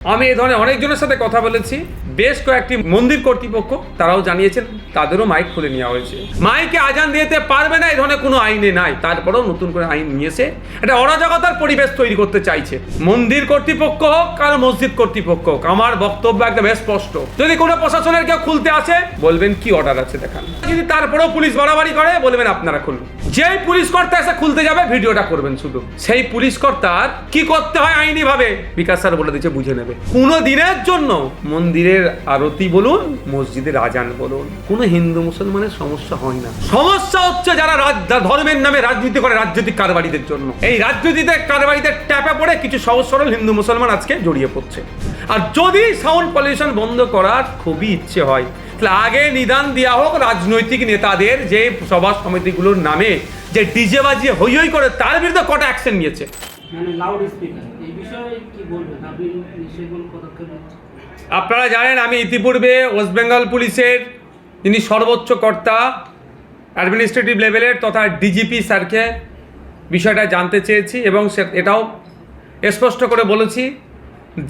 আমি এই ধরনের অনেকজনের সাথে কথা বলেছি। বেশ কয়েকটি মন্দির কর্তৃপক্ষ তারাও জানিয়েছেন তাদেরও মাইক খুলে নেওয়া হয়েছে। মাইকে আজান দিতে পারবে না এই ধরনের কোনো আইনে নাই, তারপরেও নতুন করে আইন নিয়েছে। এটা অরাজকতার পরিবেশ তৈরি করতে চাইছে। মন্দির কর্তৃপক্ষ হোক আর মসজিদ কর্তৃপক্ষ হোক, আমার বক্তব্য একদম স্পষ্ট। যদি কোনো প্রশাসনের কেউ খুলতে আসে বলবেন কি অর্ডার আছে দেখান। যদি তারপরেও পুলিশ বাড়াবাড়ি করে বলবেন আপনারা খুলুন। যেই পুলিশ কর্তা এসে খুলতে যাবে ভিডিওটা করবেন শুধু। সেই পুলিশ কর্তার কি করতে হয় আইনি ভাবে বিকাশ স্যার বলে দিচ্ছে, বুঝে নেবে। কোনো দিনের জন্য মন্দিরের আরতি বলুন, মসজিদের আজান বলুন, কোনো হিন্দু মুসলমানের সমস্যা হয় না। সমস্যা হচ্ছে যারা ধর্মের নামে রাজনীতি করে, রাজনৈতিক কারবারিদের জন্য। এই রাজনীতিতে কারবারিদের ট্যাপে পড়ে কিছু সহজ সরল হিন্দু মুসলমান আজকে জড়িয়ে পড়ছে। আর যদি সাউন্ড পলিউশন বন্ধ করার খুবই ইচ্ছে হয় তাহলে আগে নিদান দেওয়া হোক রাজনৈতিক নেতাদের যে সভা সমিতিগুলোর নামে যে ডিজে বাজিয়ে হই হই করে, তার বিরুদ্ধে কটা অ্যাকশন নিয়েছে। আপনারা জানেন আমি ইতিপূর্বে ওয়েস্ট বেঙ্গল পুলিশের যিনি সর্বোচ্চ কর্তা অ্যাডমিনিস্ট্রেটিভ লেভেলের তথা ডিজিপি স্যারকে বিষয়টা জানতে চেয়েছি এবং এটাও স্পষ্ট করে বলেছি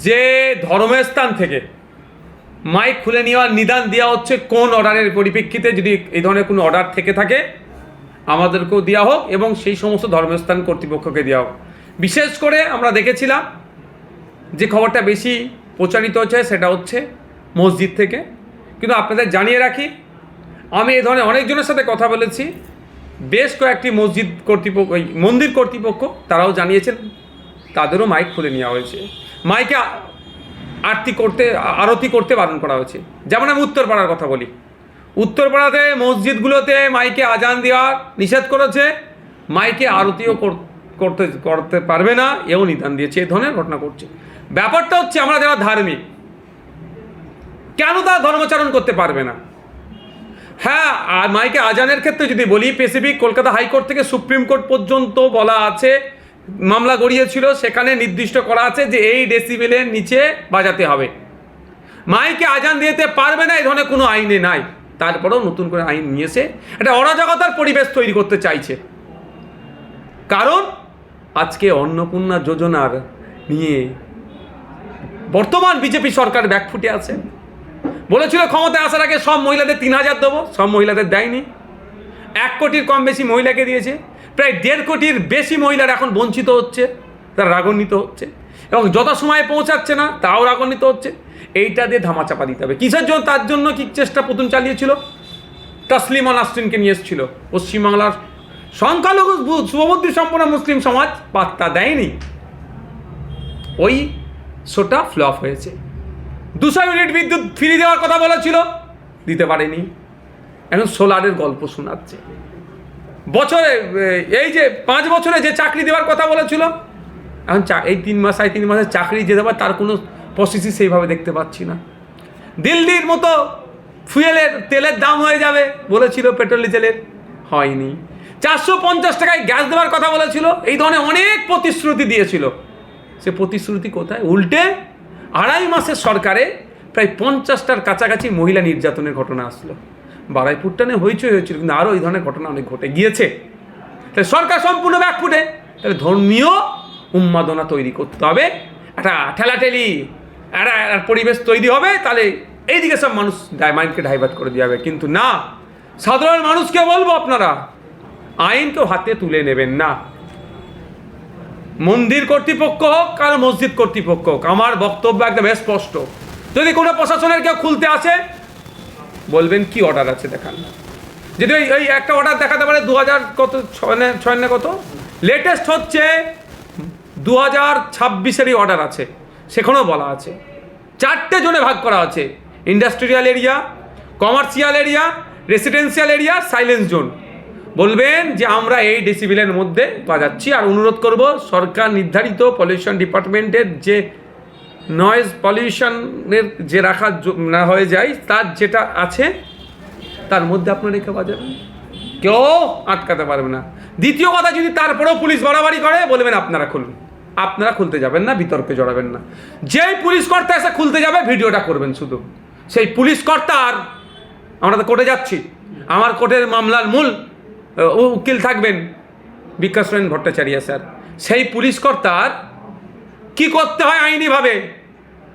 যে ধর্মের স্থান থেকে মাইক খুলে নেওয়ার নিদান দেওয়া হচ্ছে কোন অর্ডারের পরিপ্রেক্ষিতে। যদি এই ধরনের কোনো অর্ডার থেকে থাকে আমাদেরকেও দেওয়া হোক এবং সেই সমস্ত ধর্মস্থান কর্তৃপক্ষকে দেওয়া হোক। বিশেষ করে আমরা দেখেছিলাম যে খবরটা বেশি প্রচারিত হচ্ছে সেটা হচ্ছে মসজিদ থেকে। কিন্তু আপনাদের জানিয়ে রাখি আমি এই ধরনের অনেকজনের সাথে কথা বলেছি। বেশ কয়েকটি মসজিদ কর্তৃপক্ষ, মন্দির কর্তৃপক্ষ তারাও জানিয়েছেন তাদেরও মাইক খুলে নেওয়া হয়েছে। মাইকে আরতি করতে বারণ করা হয়েছে। যেমন আমি উত্তরপাড়ার কথা বলি, উত্তরপাড়াতে মসজিদগুলোতে মাইকে আজান দেওয়ার নিষেধ করেছে, মাইকে আরতিও করতে পারবে না এও নিদান দিয়েছে। এই ধরনের ঘটনা করছে। ব্যাপারটা হচ্ছে আমরা যারা ধার্মিক কেন তারা ধর্মাচরণ করতে পারবে না? হ্যাঁ, আর মাইকে আজানের ক্ষেত্রে যদি বলি, স্পেসিফিক কলকাতা হাইকোর্ট থেকে সুপ্রিম কোর্ট পর্যন্ত বলা আছে, মামলা গড়িয়েছিল, সেখানে নির্দিষ্ট করা আছে যে এই ডেসিবেলের নিচে বাজাতে হবে। মাইকে আজান দিতে পারবে না এই ধরনের কোনো আইনে নাই, তারপরেও নতুন করে আইন নিয়েছে। এটা অরাজকতার পরিবেশ তৈরি করতে চাইছে। কারণ আজকে অন্নপূর্ণা যোজনার নিয়ে বর্তমান বিজেপি সরকার ব্যাকফুটে আছে। বলেছিল ক্ষমতায় আসার আগে সব মহিলাদের 3000 দেবো, সব মহিলাদের দেয়নি। 1 কোটির কম বেশি মহিলাকে দিয়েছে। প্রায় 1.5 কোটির বেশি মহিলারা এখন বঞ্চিত হচ্ছে, তারা রাগান্বিত হচ্ছে এবং যথাসময়ে পৌঁছাচ্ছে না, তাও রাগান্বিত হচ্ছে। এইটা দিয়ে ধামাচাপা দিতে হবে। কিসের জন্য? তার জন্য কি চেষ্টা প্রথম চালিয়েছিল? তসলিমা নাসরিনকে নিয়ে এসেছিল। পশ্চিমবাংলার সংখ্যালঘু শুভবুদ্ধি সম্পন্ন মুসলিম সমাজ পাত্তা দেয়নি। ওই শোটা ফ্লপ হয়েছে। 200 ইউনিট বিদ্যুৎ ফ্রি দেওয়ার কথা বলেছিল, দিতে পারেনি। এখন সোলারের গল্প শোনাচ্ছে। বছরে এই যে 5 বছরে যে চাকরি দেওয়ার কথা বলেছিল, এখন এই 3 মাস 3.5 মাসের চাকরি যে দেওয়ার তার কোনো প্রসেসই সেইভাবে দেখতে পাচ্ছি না। দিল্লির মতো তেলের দাম হয়ে যাবে বলেছিল, পেট্রোল ডিজেলের হয়নি। 450 টাকায় গ্যাস দেওয়ার কথা বলেছিল। এই ধরনের অনেক প্রতিশ্রুতি দিয়েছিল। সে প্রতিশ্রুতি কোথায়? উল্টে 2.5 মাসের সরকারে প্রায় 50টার কাছাকাছি মহিলা নির্যাতনের ঘটনা আসলো। বারাইপুরটানে হইচই হয়েছিল, কিন্তু আরও এই ধরনের ঘটনা অনেক ঘটে গিয়েছে। তাহলে সরকার সম্পূর্ণ ব্যাকফুটে। তাহলে ধর্মীয় উন্মাদনা তৈরি করতে হবে, একটা ঠেলাঠেলি একটা পরিবেশ তৈরি হবে, তাহলে এইদিকে সব মানুষ মাইন্ডকে ডাইভার্ট করে দেওয়া হবে। কিন্তু না, সাধারণ মানুষকে বলবো আপনারা আইনকেও হাতে তুলে নেবেন না। মন্দির কর্তৃপক্ষ হোক আর মসজিদ কর্তৃপক্ষ হোক, আমার বক্তব্য একদম স্পষ্ট। যদি কোনো প্রশাসনের কেউ খুলতে আসে বলবেন কি অর্ডার আছে দেখান। যদি ওই একটা অর্ডার দেখাতে পারে 2006 কত লেটেস্ট হচ্ছে 2026-এরই অর্ডার আছে, সেখানেও বলা আছে 4টে জোনে ভাগ করা আছে: industrial area, commercial area, residential area, silence zone. বলবেন যে আমরা এই ডেসিবেলের মধ্যে বাজাচ্ছি। আর অনুরোধ করব সরকার নির্ধারিত পলিউশন ডিপার্টমেন্টের যে নয়েজ পলিউশনের যে রাখা না হয়ে যায়, তার যেটা আছে তার মধ্যে আপনারা রেখে বাজাবেন, কেউ আটকাতে পারবে না। দ্বিতীয় কথা, যদি তারপরেও পুলিশ বাড়াবাড়ি করে বলবেন আপনারা খুলুন। আপনারা খুলতে যাবেন না, বিতর্কে জড়াবেন না। যেই পুলিশ কর্তা এসে খুলতে যাবে ভিডিওটা করবেন শুধু। সেই পুলিশ কর্তার, আমরা তো কোর্টে যাচ্ছি, আমার কোর্টের মামলার মূল উকিল থাকবেন বিকাশ রঞ্জন ভট্টাচার্য স্যার। সেই পুলিশ কর্তার কি করতে হয় আইনিভাবে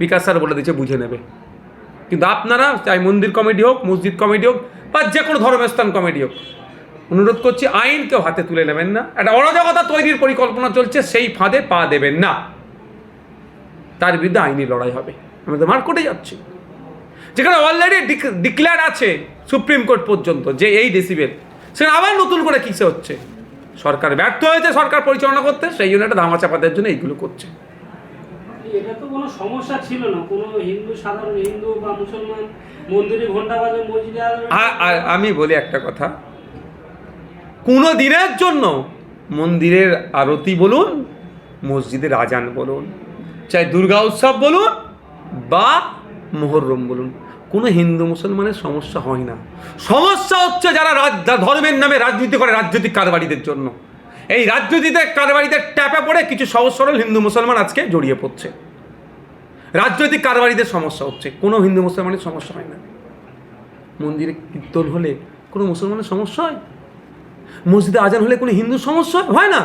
বিকাশ স্যার বলে দিচ্ছে বুঝে নেবে। কিন্তু আপনারা চাই মন্দির কমিটি হোক, মসজিদ কমিটি হোক, বা যে কোনো ধর্মস্থান কমিটি হোক, অনুরোধ করছি আইন কেউ হাতে তুলে নেবেন না। একটা অরাজকতা তৈরির পরিকল্পনা চলছে, সেই ফাঁদে পা দেবেন না। তার বিরুদ্ধে আইনি লড়াই হবে। আমরা তো মার্কেটে যাচ্ছি, যেখানে অলরেডি ডিক্লেয়ার আছে সুপ্রিম কোর্ট পর্যন্ত যে এই ডেসিবেল, সেখানে আবার নতুন করে কিসে হচ্ছে। সরকার ব্যর্থ হয়েছে সরকার পরিচালনা করতে, সেই জন্য একটা ধামাচাপাদের জন্য এইগুলো করছে। এটা তো কোনো সমস্যা ছিল না, কোনো হিন্দু, সাধারণ হিন্দু বা মুসলমান মন্দিরে ঘন্টা বাজে, মসজিদে আমি বলি একটা কথা, কোনো দিনের জন্য মন্দিরের আরতি বলুন, মসজিদের আজান বলুন, চাই দুর্গা উৎসব বলুন বা মোহরম বলুন, কোনো হিন্দু মুসলমানের সমস্যা হয় না। সমস্যা হচ্ছে যারা ধর্মের নামে রাজনীতি করে, রাজনৈতিক কারবারিদের জন্য। এই রাজনৈতিক কারবারিদের ট্যাপে পড়ে কিছু সহজ সরল হিন্দু মুসলমান আজকে জড়িয়ে পড়ছে। রাজনৈতিক কারবারিদের সমস্যা হচ্ছে, কোনো হিন্দু মুসলমানের সমস্যা হয় না। মন্দিরে কীর্তন হলে কোনো মুসলমানের সমস্যা হয়? মসজিদে আজান হলে কোনো হিন্দুর সমস্যা হয় না?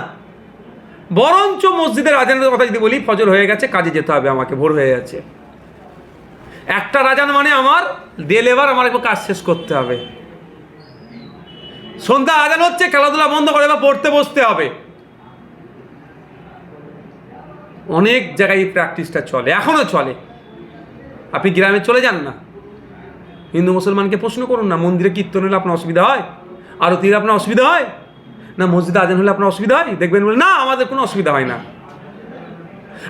বরঞ্চ মসজিদের আজানের কথা যদি বলি, ফজর হয়ে গেছে, কাজে যেতে হবে আমাকে, ভোর হয়ে যাচ্ছে, একটা আজান মানে আমার লেবার, আমার একটু কাজ শেষ করতে হবে। সন্ধ্যা আজান হচ্ছে, খেলাধুলা বন্ধ করে বা পড়তে বসতে হবে। অনেক জায়গায় এই প্র্যাকটিসটা চলে, এখনো চলে। আপনি গ্রামে চলে যান না, হিন্দু মুসলমানকে প্রশ্ন করুন না, মন্দিরে কীর্তন হলে আপনার অসুবিধা হয়? আরতির আপনার অসুবিধা হয় না? মসজিদে আজান হলে আপনার অসুবিধা হয়? দেখবেন বলে না, আমাদের কোনো অসুবিধা হয় না।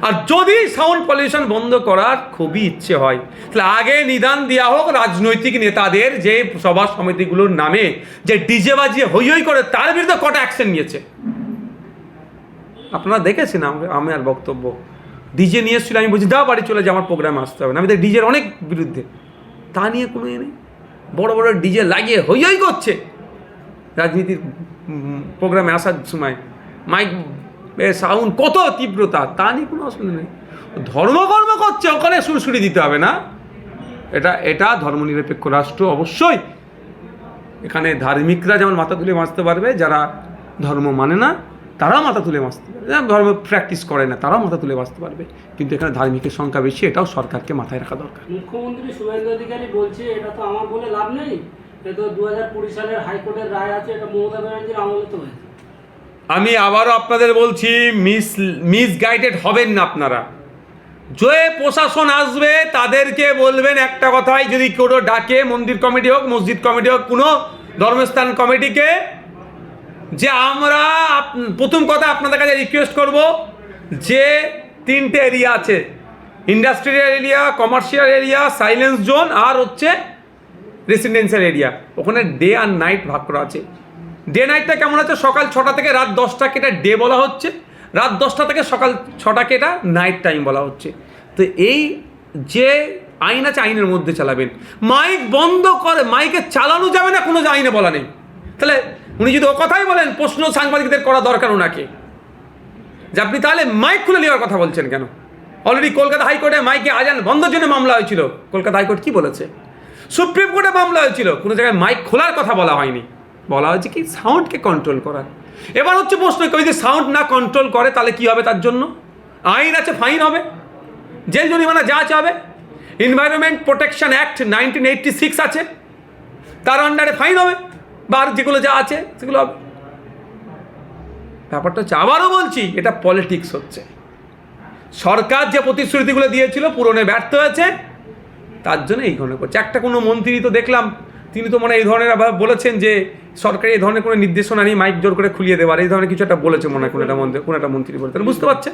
আর যদি সাউন্ড পলিউশন বন্ধ করার খুবই ইচ্ছে হয়, তাহলে আগে নিদান দেওয়া হোক রাজনৈতিক নেতাদের, যে সভা সমিতিগুলোর নামে যে ডিজে বাজিয়ে হই হই করে, তার বিরুদ্ধে কটা অ্যাকশন নিয়েছে আপনারা দেখেছেন। আমার বক্তব্য, ডিজে নিয়ে এসেছিল, আমি বলছি দাও বাড়ি চলে যে আমার প্রোগ্রামে আসতে হবে না। আমি ডিজের অনেক বিরুদ্ধে, তা নিয়ে কোনো এ নেই। বড় বড় ডিজে লাগিয়ে হই হই করছে রাজনীতির প্রোগ্রামে আসার সময়, মাইক সাউন্ড কত তীব্রতা, তা নিয়ে কোনো অসুবিধা নেই। ধর্মকর্ম করছে, ওখানে সুরসুরি দিতে হবে না। এটা ধর্মনিরপেক্ষ রাষ্ট্র, অবশ্যই এখানে ধার্মিকরা যেমন মাথা তুলে বাঁচতে পারবে, যারা ধর্ম মানে না তারাও মাথা তুলে বাঁচতে পারবে, যারা ধর্ম প্র্যাকটিস করে না তারাও মাথা তুলে বাঁচতে পারবে। কিন্তু এখানে ধার্মিকের সংখ্যা বেশি, এটাও সরকারকে মাথায় রাখা দরকার। মুখ্যমন্ত্রী শুভেন্দু অধিকারী বলছে এটা তো আমার বলে লাভ নেই, এটা তো 2020 সালের হাইকোর্টের রায় আছে, এটা মমতা ব্যানার্জির আমলে তো হয়েছে। আমি আবারও আপনাদের বলছি, মিসগাইডেড হবেন না আপনারা। যে প্রশাসন আসবে তাদেরকে বলবেন একটা কথাই, যদি কেউ ডাকে, মন্দির কমিটি হোক, মসজিদ কমিটি হোক, কোনো ধর্মস্থান কমিটিকে, যে আমরা প্রথম কথা আপনাদের কাছে রিকোয়েস্ট করব, যে 3টে এরিয়া আছে, industrial area, commercial area, silence zone, আর হচ্ছে রেসিডেন্সিয়াল এরিয়া, ওখানে ডে আর নাইট ভাগ করা আছে। ডে নাইটটা কেমন আছে? সকাল 6টা থেকে রাত 10টাকে এটা ডে বলা হচ্ছে, রাত 10টা থেকে সকাল 6টাকে এটা নাইট টাইম বলা হচ্ছে। তো এই যে আইন আছে, আইনের মধ্যে চালাবেন। মাইক বন্ধ করে, মাইকে চালানো যাবে না, কোনো আইনে বলা নেই। তাহলে উনি যদি ও কথাই বলেন, প্রশ্ন সাংবাদিকদের করা দরকার ওনাকে, যে আপনি তাহলে মাইক খুলে নেওয়ার কথা বলছেন কেন? অলরেডি কলকাতা হাইকোর্টে মাইকে আজান বন্ধের জন্য মামলা হয়েছিল। কলকাতা হাইকোর্ট কি বলেছে? সুপ্রিম কোর্টে মামলা হয়েছিল, কোনো জায়গায় মাইক খোলার কথা বলা হয়নি, বলা হয়েছে কি সাউন্ডকে কন্ট্রোল করার। এবার হচ্ছে প্রশ্ন, কেউ যদি সাউন্ড না কন্ট্রোল করে তাহলে কি হবে? তার জন্য আইন আছে, ফাইন হবে, জেল জরিমানা যা আছে হবে। এনভায়রনমেন্ট প্রোটেকশন অ্যাক্ট 1986 আছে, তার আন্ডারে ফাইন হবে, বা আর যেগুলো যা আছে সেগুলো হবে। ব্যাপারটা হচ্ছে, আবারও বলছি, এটা পলিটিক্স হচ্ছে। সরকার যে প্রতিশ্রুতিগুলো দিয়েছিল পূরণে ব্যর্থ হয়েছে, তার জন্য এই ধরনের করছে। একটা কোনো মন্ত্রী তো দেখলাম, তিনি তো মনে এই ধরনের আবার বলেছেন যে সরকারি এই ধরনের কোনো নির্দেশনা নেই, মাইক জোর করে খুলিয়ে দেওয়ার, এই ধরনের কিছু একটা বলেছে মনে হয় কোনো একটা মন্ত্রী বলে। তাহলে বুঝতে পারছেন,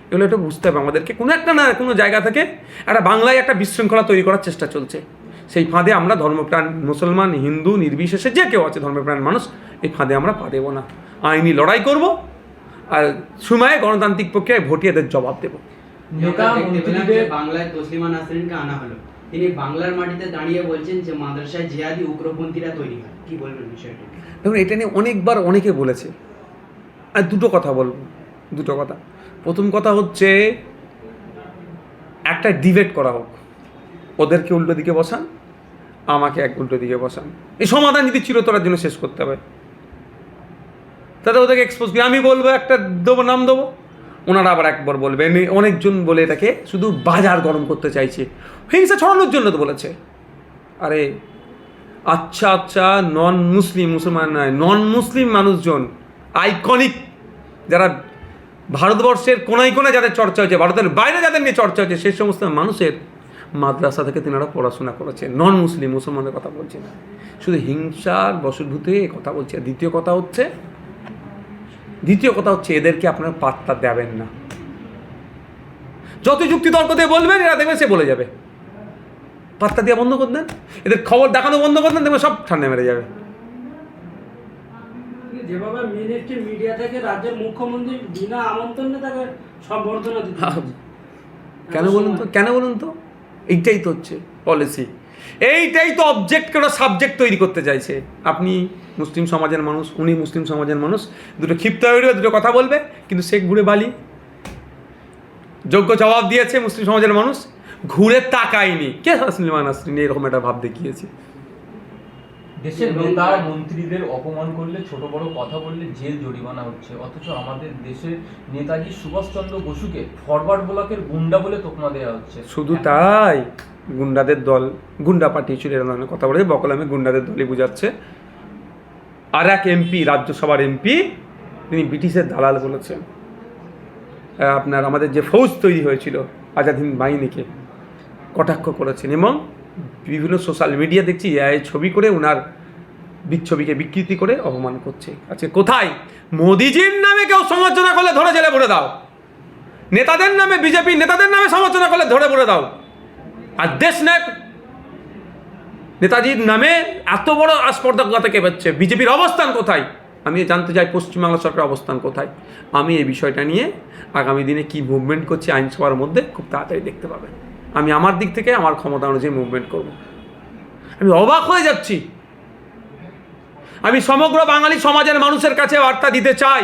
এগুলো একটু বুঝতে হবে আমাদেরকে। কোনো একটা না কোনো জায়গা থেকে একটা বাংলায় একটা বিশৃঙ্খলা তৈরি করার চেষ্টা চলছে। সেই ফাঁদে আমরা ধর্মপ্রাণ মুসলমান, হিন্দু নির্বিশেষে যে কেউ আছে ধর্মপ্রাণ মানুষ, এই ফাঁদে আমরা পা দেবো না। আইনি লড়াই করব, আর সময়ে গণতান্ত্রিক প্রক্রিয়ায় ভোটে এদের জবাব দেবো। বাংলায় তসলিমা নাসরিনকে আনা হলো, তিনি বাংলার মাটিতে দাঁড়িয়ে বলছেন যে মাদ্রাসায় জিহাদি উগ্রপন্থীরা তৈরি হয়, কি বলবেন বিষয়টা? দেখুন, এটা নিয়ে অনেকবার অনেকে বলেছে, আর দুটো কথা বলবো, দুটো কথা। প্রথম কথা হচ্ছে, একটা ডিবেট করা হোক, ওদেরকে উল্টো দিকে বসান, আমাকে এক উল্টো দিকে বসান, এই সমাধান যদি চিরতরার জন্য শেষ করতে হবে, তাহলে ওদেরকে এক্সপোজ করি। আমি বলবো একটা দেবো, নাম দেবো, ওনারা আবার একবার বলবেন অনেকজন বলে এটাকে শুধু বাজার গরম করতে চাইছে, হিংসা ছড়ানোর জন্য তো বলেছে। আরে আচ্ছা আচ্ছা, মুসলমান নয়, নন মুসলিম মানুষজন, আইকনিক যারা ভারতবর্ষের কোনায় কোনায় যাদের চর্চা হচ্ছে, ভারতের বাইরে যাদের নিয়ে চর্চা হচ্ছে, সেই সমস্ত মানুষের মাদ্রাসা থেকে তেনারা পড়াশোনা করেছে। নন মুসলিম মুসলমানদের কথা বলছে না, শুধু হিংসার বশীভূতে কথা বলছে। দ্বিতীয় কথা হচ্ছে এদেরকে আপনারা পাত্তা দেবেন না। যত যুক্তি তর্ক দিয়ে বলবেন এরা দেখবেন সে বলে যাবে। পাত্তা দেওয়া বন্ধ করে দেন, এদের খবর দেখানো বন্ধ করে দেন, দেখবেন সব ঠান্ডা মেরে যাবে। যেভাবে মিডিয়া থেকে রাজ্যের মুখ্যমন্ত্রী বিনা আমন্ত্রণে তাকে সম্বর্ধনা দিতে কেন বলুন তো এইটাই তো হচ্ছে পলিসি, এইটাই তো অবজেক্ট করে সাবজেক্ট তৈরি করতে চাইছে। আপনি মুসলিম সমাজের মানুষ, উনি মুসলিম সমাজের মানুষ, দুটো ক্ষিপ্ত হয়ে দুটো কথা বলবে, কিন্তু শেখ ঘুরে বালি যোগ্য জবাব দিয়েছে। মুসলিম সমাজের মানুষ ঘুরে তাকায়নি, কে সাসলিমান নাসরিন এরকম একটা ভাব দেখিয়েছে। দেশের নেতা মন্ত্রীদের অপমান করলে, ছোট বড় কথা বললে জেল জরিমানা হচ্ছে, অথচ আমাদের দেশের নেতাজি সুভাষচন্দ্র বসুকে ফরওয়ার্ড ব্লকের গুন্ডা বলে তোকমা দেওয়া হচ্ছে। শুধু তাই, গুন্ডাদের দল, গুন্ডা পাঠিয়েছিল এরকম ধরনের কথা বলে বকলামে গুন্ডাদের দলই বুঝাচ্ছে। আর এক এমপি, রাজ্যসভার এমপি, তিনি ব্রিটিশের দালাল বলেছেন। আপনার আমাদের যে ফৌজ তৈরি হয়েছিল আজাদ হিন্দ বাহিনীকে কটাক্ষ করেছেন, এবং বিভিন্ন সোশ্যাল মিডিয়া দেখছি এই ছবি করে ওনার ছবিকে বিকৃতি করে অপমান করছে। আচ্ছা, কোথায় মোদিজির নামে কেউ সমালোচনা করলে ধরে জেলে ভরে দাও, নেতাদের নামে, বিজেপি নেতাদের নামে সমালোচনা করলে ধরে ভরে দাও, আর দেশ নায়ক নেতাজির নামে এত বড় আস্পর্ধা থেকে পাচ্ছে। বিজেপির অবস্থান কোথায় আমি জানতে চাই, পশ্চিমবাংলা সরকারের অবস্থান কোথায়। আমি এই বিষয়টা নিয়ে আগামী দিনে কি মুভমেন্ট করছি আইনসভার মধ্যে খুব তাড়াতাড়ি দেখতে পাবেন। আমি আমার দিক থেকে আমার ক্ষমতা অনুযায়ী মুভমেন্ট করব। আমি অবাক হয়ে যাচ্ছি। আমি সমগ্র বাঙালি সমাজের মানুষের কাছে বার্তা দিতে চাই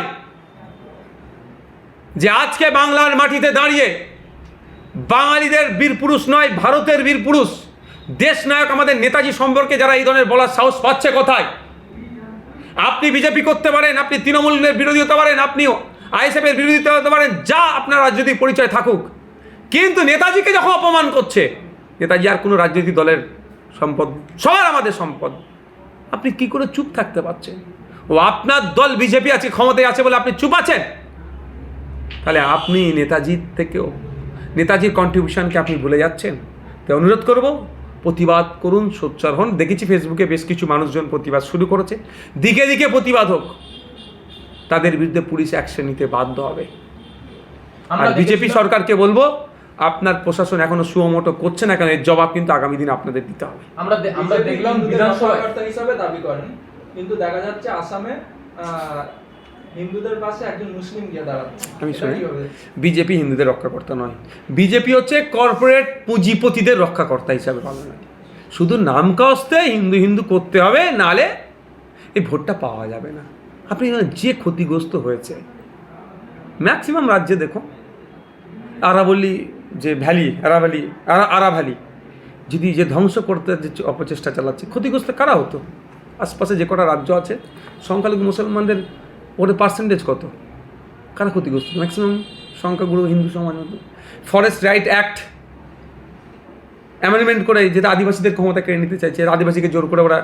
যে আজকে বাংলার মাটিতে দাঁড়িয়ে বাঙালিদের বীর পুরুষ নয়, ভারতের বীর পুরুষ দেশ নায়ক আমাদের নেতাজি সম্পর্কে যারা এই ধরনের বলার সাহস পাচ্ছে কোথায়? আপনি বিজেপি করতে পারেন, আপনি তৃণমূলের বিরোধী হতে পারেন, আপনি আইএসএফের বিরোধিতা হতে পারেন, যা আপনার রাজনৈতিক পরিচয় থাকুক, কিন্তু নেতাজিকে যখন অপমান করছে, নেতাজি আর কোনো রাজনৈতিক দলের সম্পদ, সবার আমাদের সম্পদ, আপনি কি করে চুপ থাকতে পারছেন? ও আপনার দল বিজেপি আছে, ক্ষমতায় আছে বলে আপনি চুপ আছেন? তাহলে আপনি নেতাজির থেকেও, নেতাজির কন্ট্রিবিউশনকে আপনি ভুলে যাচ্ছেন। তাই অনুরোধ করব, প্রতিবাদ করুন, সোচ্চার হন। দেখেছি ফেসবুকে বেশ কিছু মানুষজন প্রতিবাদ শুরু করেছে, দিকে দিকে প্রতিবাদ হোক, তাদের বিরুদ্ধে পুলিশ অ্যাকশন নিতে বাধ্য হবে। আর বিজেপি সরকারকে বলবো, আপনার প্রশাসন এখনো সুমোটো করছে না কেন, এর জবাব কিন্তু আগামী দিন আপনাদের দিতে হবে। আমরা দেখলাম বিধানসভায় হিসাবে দাবি করেন, কিন্তু দেখা যাচ্ছে আসামে হিন্দুদের পাশে একজন মুসলিম গিয়ে দাঁড়াচ্ছে। আমি শুনি, বিজেপি হিন্দুদের রক্ষাকর্তা নয়, বিজেপি হচ্ছে কর্পোরেট পুঁজিপতিদের রক্ষাকর্তা হিসাবে পালন হয়। শুধু নামকাস্তে হিন্দু হিন্দু করতে হবে, নাহলে এই ভোটটা পাওয়া যাবে না। আপনি যে ক্ষতিগ্রস্ত হয়েছে ম্যাক্সিমাম রাজ্যে দেখুন, আরাবল্লী যে ভ্যালি, আরা ভ্যালি যদি যে ধ্বংস করতে যে অপচেষ্টা চালাচ্ছে, ক্ষতিগ্রস্ত কারা হতো? আশপাশে যে কটা রাজ্য আছে সংখ্যালঘু মুসলমানদের ওদের পার্সেন্টেজ কত, কারা ক্ষতিগ্রস্ত? ম্যাক্সিমাম সংখ্যাগুরু হিন্দু সমাজ হতো। ফরেস্ট রাইট অ্যাক্ট অ্যামেন্ডমেন্ট করে যেটা আদিবাসীদের ক্ষমতা কেড়ে নিতে চাইছে, আদিবাসীকে জোর করে ওরা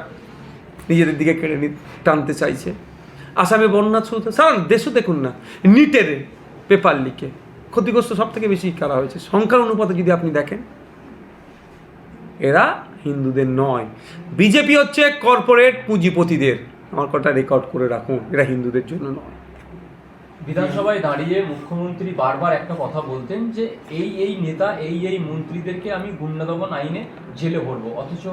নিজেদের দিকে কেড়ে টানতে চাইছে। আসামে বন্যা শুরুতে, সারা দেশও দেখুন না, নিটের পেপার লিকে ক্ষতিগ্রস্ত সব থেকে বেশি কারা হয়েছে সংখ্যার অনুপাতে যদি আপনি দেখেন। এরা হিন্দুদের নয়, বিজেপি হচ্ছে কর্পোরেট পুঁজিপতিদের। আমার কথা রেকর্ড করে রাখুন, এরা হিন্দুদের জন্য নয়। বিধানসভায় দাঁড়িয়ে মুখ্যমন্ত্রী বারবার একটা কথা বলতেন যে এই নেতা এই মন্ত্রীদেরকে আমি গুন্ডা দমন আইনে জেলে ভরবো, অথচ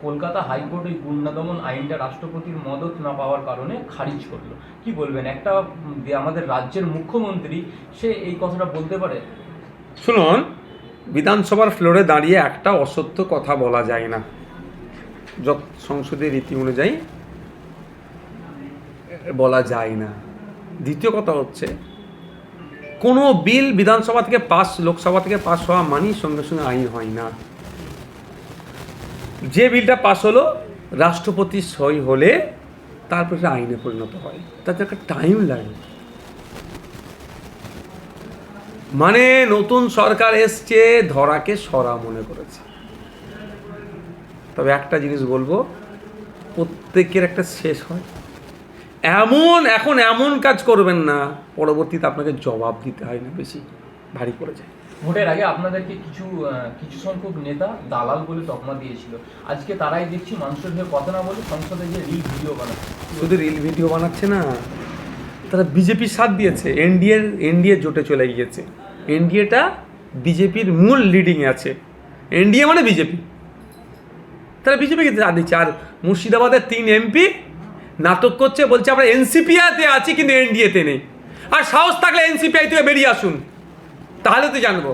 কলকাতা হাইকোর্ট এই গুন্ডা দমন আইনটা রাষ্ট্রপতির মদত না পাওয়ার কারণে খারিজ করলো। কি বলবেন, একটা আমাদের রাজ্যের মুখ্যমন্ত্রী সে এই কথাটা বলতে পারে? শুনুন, বিধানসভার ফ্লোরে দাঁড়িয়ে একটা অসত্য কথা বলা যায় না, যত সংসদের রীতি অনুযায়ী বলা যায় না। দ্বিতীয় কথা হচ্ছে, কোনো বিল বিধানসভা থেকে পাস, লোকসভা থেকে পাস হওয়া মানেই সঙ্গে সঙ্গে আইন হয় না। যে বিলটা পাস হলো, রাষ্ট্রপতির সই হলে তারপরে আইনে পরিণত হয়, তাতে একটা টাইম লাগে। মানে নতুন সরকার এসছে, ধরাকে সরা মনে করেছে। তবে একটা জিনিস বলবো, প্রত্যেকের একটা শেষ হয়। এখন এমন কাজ করবেন না, পরবর্তীতে আপনাকে জবাব দিতে হয় না, বেশি ভারী পড়ে যায়। ভোটের আগে আপনাদেরকে কিছু সংখ্যক নেতা দালাল বলে তকমা দিয়েছিল, আজকে তারাই দেখছি মানুষের হয়ে কথা না বলে সংসদে যে রিল ভিডিও বানাচ্ছে। শুধু রিল ভিডিও বানাচ্ছে না, তারা বিজেপির সাথ দিয়েছে, এনডিএ জোটে চলে গিয়েছে। এনডিএটা বিজেপির মূল লিডিংয়ে আছে, এনডিএ মানে বিজেপি। তারা বিজেপিকে সাথ দিচ্ছে। আর মুর্শিদাবাদের 3 এমপি নাটক করছে, বলছে আমরা এনসিপিআইতে আছি কিন্তু এনডিএতে নেই। আর সাহস থাকলে এনসিপিআই থেকে বেরিয়ে আসুন, তাহলে তো জানবো।